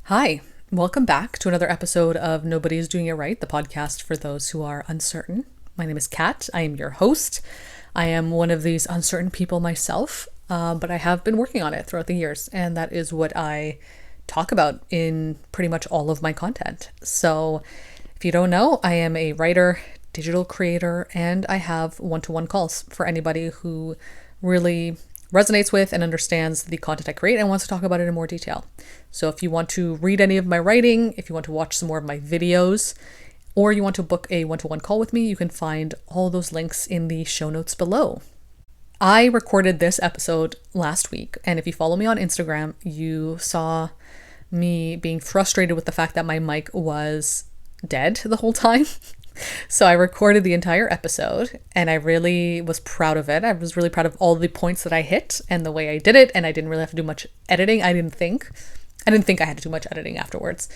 Hi, welcome back to another episode of Nobody's Doing It Right, the podcast for those who are uncertain. My name is Kat. I am your host. I am one of these uncertain people myself, but I have been working on it throughout the years, and that is what I talk about in pretty much all of my content. So if you don't know, I am a writer, digital creator, and I have one-to-one calls for anybody who really resonates with and understands the content I create and wants to talk about it in more detail. So if you want to read any of my writing, if you want to watch some more of my videos, or you want to book a one-to-one call with me, you can find all those links in the show notes below. I recorded this episode last week, and if you follow me on Instagram, you saw me being frustrated with the fact that my mic was dead the whole time. So I recorded the entire episode and I really was proud of it. I was really proud of all the points that I hit and the way I did it, and I didn't really have to do much editing. I didn't think I had to do much editing afterwards.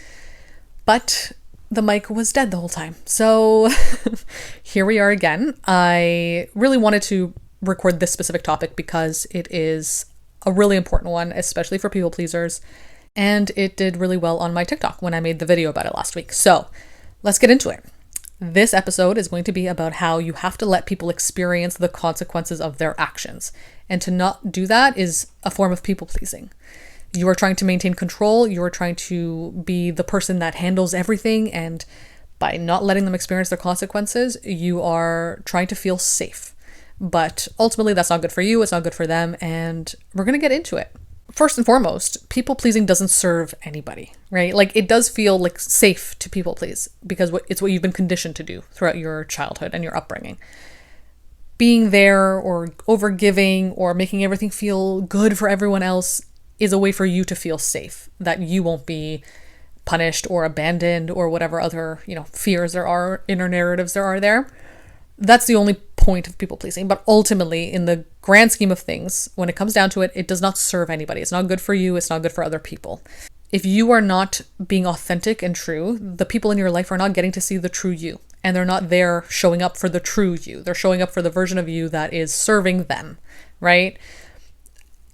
But the mic was dead the whole time. So here we are again. I really wanted to record this specific topic because it is a really important one, especially for people pleasers. And it did really well on my TikTok when I made the video about it last week. So let's get into it. This episode is going to be about how you have to let people experience the consequences of their actions. And to not do that is a form of people pleasing. You are trying to maintain control. You are trying to be the person that handles everything. And by not letting them experience their consequences, you are trying to feel safe. But ultimately, that's not good for you. It's not good for them. And we're going to get into it. First and foremost, people pleasing doesn't serve anybody, right? Like, it does feel like safe to people please because it's what you've been conditioned to do throughout your childhood and your upbringing. Being there or overgiving or making everything feel good for everyone else is a way for you to feel safe, that you won't be punished or abandoned or whatever other, fears there are, inner narratives there are there. That's the only point of people pleasing. But ultimately, in the grand scheme of things, when it comes down to it, it does not serve anybody. It's not good for you. It's not good for other people. If you are not being authentic and true, the people in your life are not getting to see the true you. And they're not there showing up for the true you. They're showing up for the version of you that is serving them, right?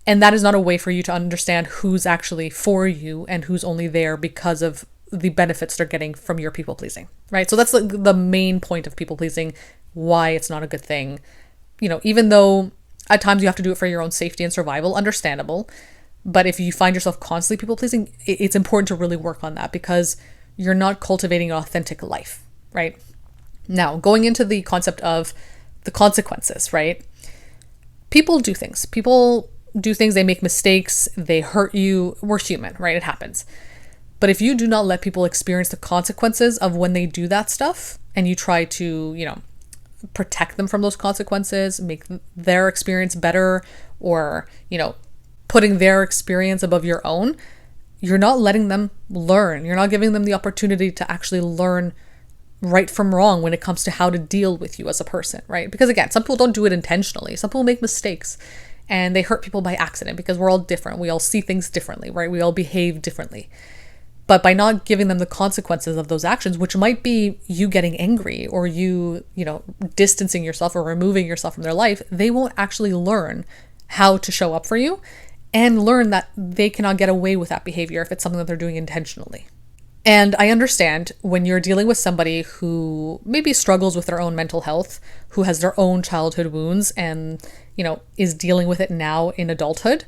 And that is not a way for you to understand who's actually for you and who's only there because of the benefits they're getting from your people pleasing, right? So that's the main point of people pleasing, why it's not a good thing. Even though at times you have to do it for your own safety and survival, understandable. But if you find yourself constantly people pleasing, it's important to really work on that because you're not cultivating an authentic life, right? Now, going into the concept of the consequences, right? People do things. They make mistakes, they hurt you. We're human, right? It happens. But if you do not let people experience the consequences of when they do that stuff and you try to, protect them from those consequences, make their experience better, or, putting their experience above your own, you're not letting them learn. You're not giving them the opportunity to actually learn right from wrong when it comes to how to deal with you as a person, right? Because again, some people don't do it intentionally. Some people make mistakes and they hurt people by accident because we're all different. We all see things differently, right? We all behave differently. But by not giving them the consequences of those actions, which might be you getting angry or you distancing yourself or removing yourself from their life, they won't actually learn how to show up for you and learn that they cannot get away with that behavior if it's something that they're doing intentionally. And I understand when you're dealing with somebody who maybe struggles with their own mental health, who has their own childhood wounds and, is dealing with it now in adulthood,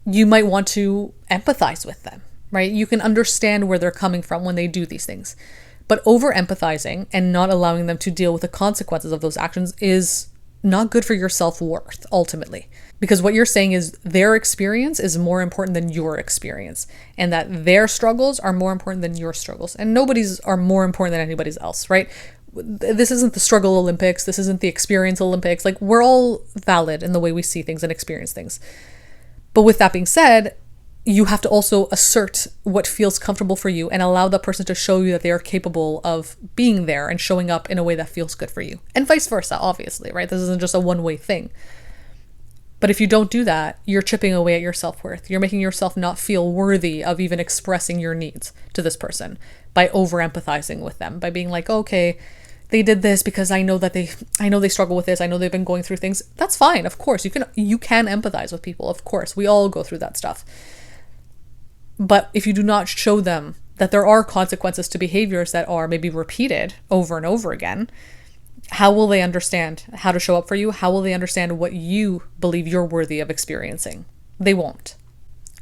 you might want to empathize with them. Right? You can understand where they're coming from when they do these things. But over empathizing and not allowing them to deal with the consequences of those actions is not good for your self-worth, ultimately. Because what you're saying is their experience is more important than your experience, and that their struggles are more important than your struggles. And nobody's are more important than anybody's else, right? This isn't the struggle Olympics. This isn't the experience Olympics. Like, we're all valid in the way we see things and experience things. But with that being said, you have to also assert what feels comfortable for you and allow the person to show you that they are capable of being there and showing up in a way that feels good for you. And vice versa, obviously, right? This isn't just a one-way thing. But if you don't do that, you're chipping away at your self-worth. You're making yourself not feel worthy of even expressing your needs to this person by over-empathizing with them, by being like, okay, they did this because I know they struggle with this. I know they've been going through things. That's fine. Of course, you can empathize with people. Of course, we all go through that stuff. But if you do not show them that there are consequences to behaviors that are maybe repeated over and over again, how will they understand how to show up for you? How will they understand what you believe you're worthy of experiencing? They won't.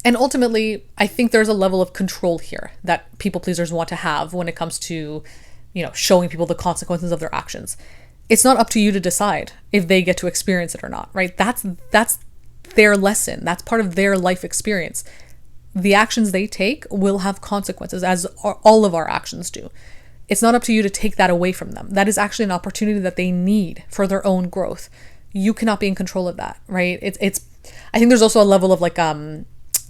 And ultimately, I think there's a level of control here that people pleasers want to have when it comes to, showing people the consequences of their actions. It's not up to you to decide if they get to experience it or not, right? That's their lesson. That's part of their life experience. The actions they take will have consequences, as all of our actions do. It's not up to you to take that away from them. That is actually an opportunity that they need for their own growth. You cannot be in control of that, right? I think there's also a level of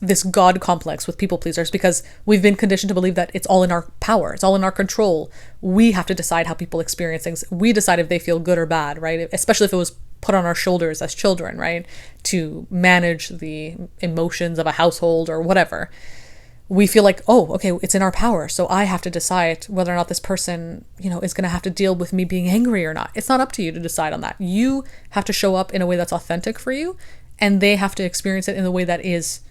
this God complex with people pleasers, because we've been conditioned to believe that it's all in our power. It's all in our control. We have to decide how people experience things. We decide if they feel good or bad, right? Especially if it was put on our shoulders as children, right? To manage the emotions of a household or whatever. We feel like, oh, okay, it's in our power. So I have to decide whether or not this person, is going to have to deal with me being angry or not. It's not up to you to decide on that. You have to show up in a way that's authentic for you, and they have to experience it in the way that is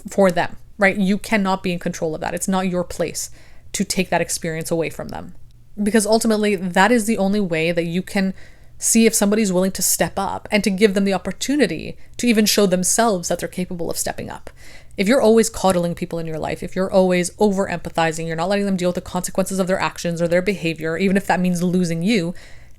for them, right? You cannot be in control of that. It's not your place to take that experience away from them, because ultimately that is the only way that you can see if somebody's willing to step up and to give them the opportunity to even show themselves that they're capable of stepping up. If you're always coddling people in your life, if you're always over empathizing, you're not letting them deal with the consequences of their actions or their behavior, even if that means losing you,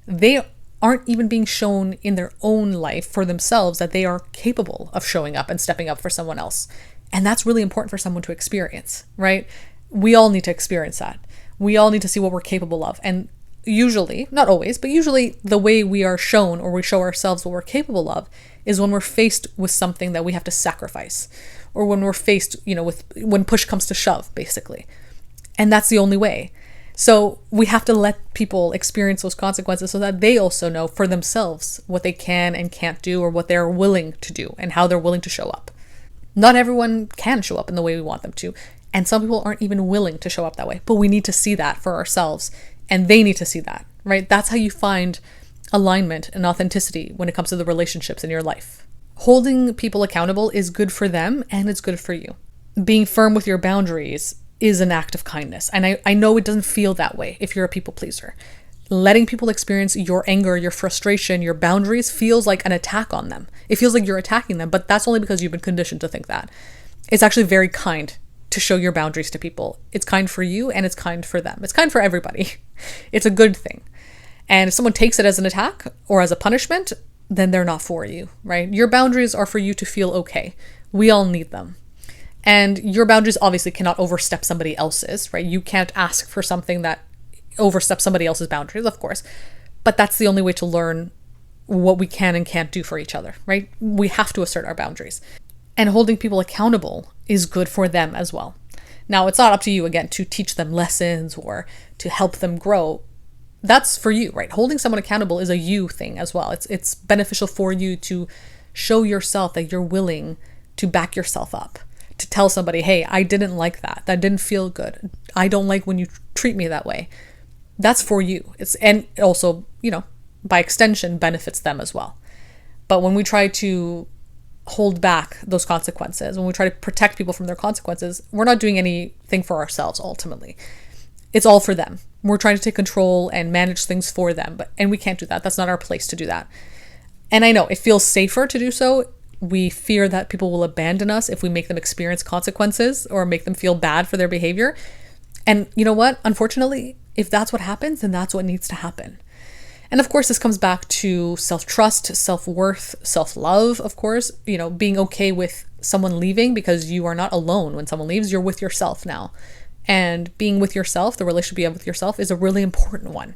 they aren't even being shown in their own life for themselves that they are capable of showing up and stepping up for someone else. And that's really important for someone to experience, right? We all need to experience that. We all need to see what we're capable of. And usually, not always, but usually the way we are shown, or we show ourselves what we're capable of, is when we're faced with something that we have to sacrifice, or when we're faced, when push comes to shove, basically. And that's the only way. So we have to let people experience those consequences so that they also know for themselves what they can and can't do, or what they're willing to do and how they're willing to show up. Not everyone can show up in the way we want them to. And some people aren't even willing to show up that way. But we need to see that for ourselves. And they need to see that, right? That's how you find alignment and authenticity when it comes to the relationships in your life. Holding people accountable is good for them, and it's good for you. Being firm with your boundaries is an act of kindness. And I know it doesn't feel that way if you're a people pleaser. Letting people experience your anger, your frustration, your boundaries feels like an attack on them. It feels like you're attacking them, but that's only because you've been conditioned to think that. It's actually very kind to show your boundaries to people. It's kind for you, and it's kind for them. It's kind for everybody. It's a good thing. And if someone takes it as an attack or as a punishment, then they're not for you, right? Your boundaries are for you to feel okay. We all need them. And your boundaries obviously cannot overstep somebody else's, right? You can't ask for something that oversteps somebody else's boundaries, of course. But that's the only way to learn what we can and can't do for each other, right? We have to assert our boundaries. And holding people accountable is good for them as well. Now, it's not up to you, again, to teach them lessons or to help them grow. That's for you, right? Holding someone accountable is a you thing as well. It's beneficial for you to show yourself that you're willing to back yourself up, to tell somebody, hey, I didn't like that. That didn't feel good. I don't like when you treat me that way. That's for you. And also, by extension, benefits them as well. But when we try to hold back those consequences, when we try to protect people from their consequences, we're not doing anything for ourselves ultimately. It's all for them. We're trying to take control and manage things for them, and we can't do that. That's not our place to do that. And I know it feels safer to do so. We fear that people will abandon us if we make them experience consequences or make them feel bad for their behavior. And you know what? Unfortunately, if that's what happens, then that's what needs to happen. And of course, this comes back to self-trust, self-worth, self-love, of course, being okay with someone leaving, because you are not alone when someone leaves. You're with yourself now. And being with yourself, the relationship you have with yourself, is a really important one.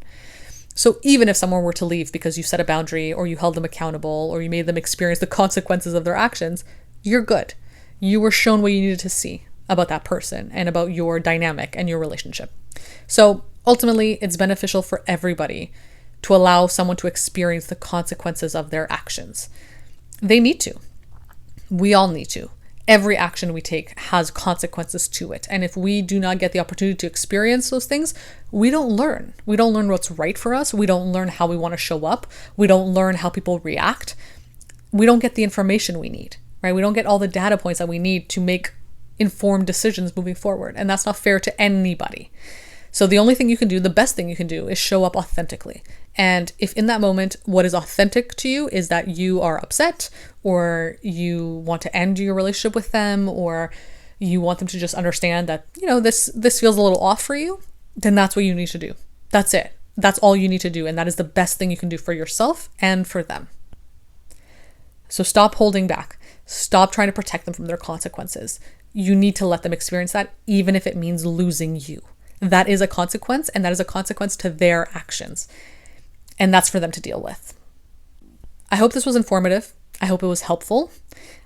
So even if someone were to leave because you set a boundary, or you held them accountable, or you made them experience the consequences of their actions, you're good. You were shown what you needed to see about that person and about your dynamic and your relationship. So ultimately, it's beneficial for everybody to allow someone to experience the consequences of their actions. They need to. We all need to. Every action we take has consequences to it. And if we do not get the opportunity to experience those things, we don't learn. We don't learn what's right for us. We don't learn how we want to show up. We don't learn how people react. We don't get the information we need, right? We don't get all the data points that we need to make informed decisions moving forward. And that's not fair to anybody. So the only thing you can do, the best thing you can do, is show up authentically. And if in that moment, what is authentic to you is that you are upset, or you want to end your relationship with them, or you want them to just understand that, this feels a little off for you, then that's what you need to do. That's it. That's all you need to do. And that is the best thing you can do for yourself and for them. So stop holding back. Stop trying to protect them from their consequences. You need to let them experience that, even if it means losing you. That is a consequence, and that is a consequence to their actions. And that's for them to deal with. I hope this was informative. I hope it was helpful.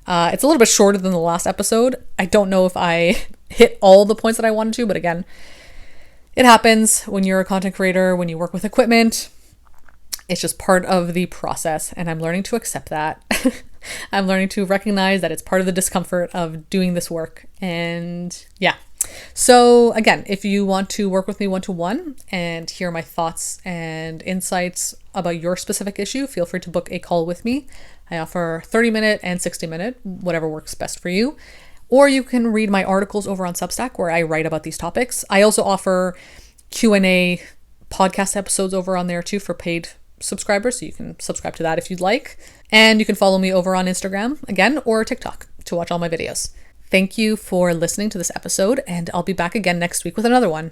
It's a little bit shorter than the last episode. I don't know if I hit all the points that I wanted to, but again, it happens when you're a content creator, when you work with equipment. It's just part of the process, and I'm learning to accept that. I'm learning to recognize that it's part of the discomfort of doing this work. And yeah. So again, if you want to work with me one-to-one and hear my thoughts and insights about your specific issue, feel free to book a call with me. I offer 30-minute and 60-minute, whatever works best for you. Or you can read my articles over on Substack, where I write about these topics. I also offer Q&A podcast episodes over on there too for paid subscribers, so you can subscribe to that if you'd like. And you can follow me over on Instagram again, or TikTok, to watch all my videos. Thank you for listening to this episode, and I'll be back again next week with another one.